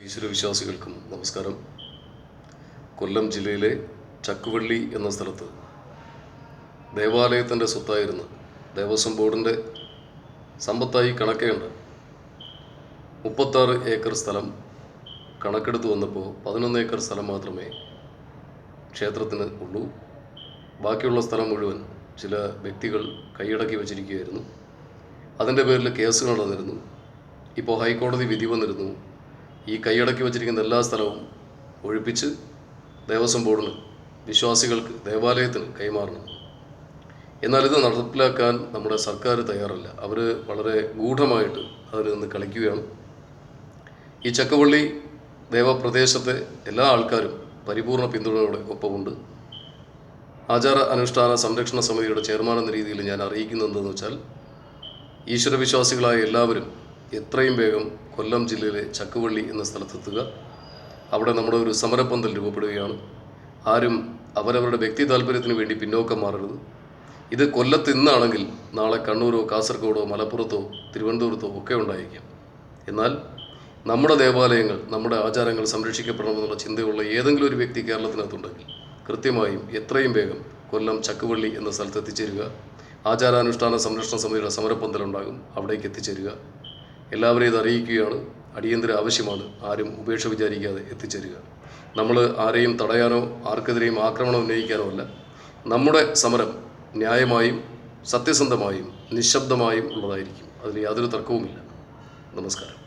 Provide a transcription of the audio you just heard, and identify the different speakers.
Speaker 1: ഈശ്വരവിശ്വാസികൾക്കും നമസ്കാരം. കൊല്ലം ജില്ലയിലെ ചക്കുവള്ളി എന്ന സ്ഥലത്ത് ദേവാലയത്തിൻ്റെ സ്വത്തായിരുന്ന ദേവസ്വം ബോർഡിൻ്റെ സമ്പത്തായി കണക്കേണ്ട 36 ഏക്കർ സ്ഥലം കണക്കെടുത്ത് വന്നപ്പോൾ 11 ഏക്കർ സ്ഥലം മാത്രമേ ക്ഷേത്രത്തിന് ഉള്ളൂ. ബാക്കിയുള്ള സ്ഥലം മുഴുവൻ ചില വ്യക്തികൾ കൈയടക്കി വച്ചിരിക്കുകയായിരുന്നു. അതിൻ്റെ പേരിൽ കേസ് നടന്നിരുന്നു. ഇപ്പോൾ ഹൈക്കോടതി വിധി വന്നിരുന്നു. ഈ കൈയടക്കി വച്ചിരിക്കുന്ന എല്ലാ സ്ഥലവും ഒഴിപ്പിച്ച് ദേവസ്വം ബോർഡിന്, വിശ്വാസികൾക്ക്, ദേവാലയത്തിന് കൈമാറണം. എന്നാൽ ഇത് നടപ്പിലാക്കാൻ നമ്മുടെ സർക്കാർ തയ്യാറല്ല. അവർ വളരെ ഗൂഢമായിട്ട് അതിൽ നിന്ന് കളിക്കുകയാണ്. ഈ ചക്കുവള്ളി ദേവപ്രദേശത്തെ എല്ലാ ആൾക്കാരും പരിപൂർണ പിന്തുണയോടെ ഒപ്പമുണ്ട്. ആചാര അനുഷ്ഠാന സംരക്ഷണ സമിതിയുടെ ചെയർമാൻ എന്ന രീതിയിൽ ഞാൻ അറിയിക്കുന്നതെന്ന് വെച്ചാൽ, ഈശ്വരവിശ്വാസികളായ എല്ലാവരും എത്രയും വേഗം കൊല്ലം ജില്ലയിലെ ചക്കുവള്ളി എന്ന സ്ഥലത്തെത്തുക. അവിടെ നമ്മുടെ ഒരു സമരപ്പന്തൽ രൂപപ്പെടുകയാണ്. ആരും അവരവരുടെ വ്യക്തി താല്പര്യത്തിന് വേണ്ടി പിന്നോക്കം മാറരുത്. ഇത് കൊല്ലത്ത് ഇന്നാണെങ്കിൽ നാളെ കണ്ണൂരോ കാസർഗോഡോ മലപ്പുറത്തോ തിരുവനന്തപുരത്തോ ഒക്കെ ഉണ്ടായിരിക്കാം. എന്നാൽ നമ്മുടെ ദേവാലയങ്ങൾ, നമ്മുടെ ആചാരങ്ങൾ സംരക്ഷിക്കപ്പെടണമെന്നുള്ള ചിന്തയുള്ള ഏതെങ്കിലും ഒരു വ്യക്തി കേരളത്തിനകത്തുണ്ടെങ്കിൽ കൃത്യമായും എത്രയും വേഗം കൊല്ലം ചക്കുവള്ളി എന്ന സ്ഥലത്ത് എത്തിച്ചേരുക. ആചാരാനുഷ്ഠാന സംരക്ഷണ സമിതിയുടെ സമരപ്പന്തലുണ്ടാകും, അവിടേക്ക് എത്തിച്ചേരുക. എല്ലാവരെയും ഇത് അറിയിക്കുകയാണ്. അടിയന്തര ആവശ്യമാണ്. ആരും ഉപേക്ഷ വിചാരിക്കാതെ എത്തിച്ചേരുക. നമ്മൾ ആരെയും തടയാനോ ആർക്കെതിരെയും ആക്രമണം ഉന്നയിക്കാനോ അല്ല. നമ്മുടെ സമരം ന്യായമായും സത്യസന്ധമായും നിശബ്ദമായും ഉള്ളതായിരിക്കും. അതിൽ യാതൊരു തർക്കവുമില്ല. നമസ്കാരം.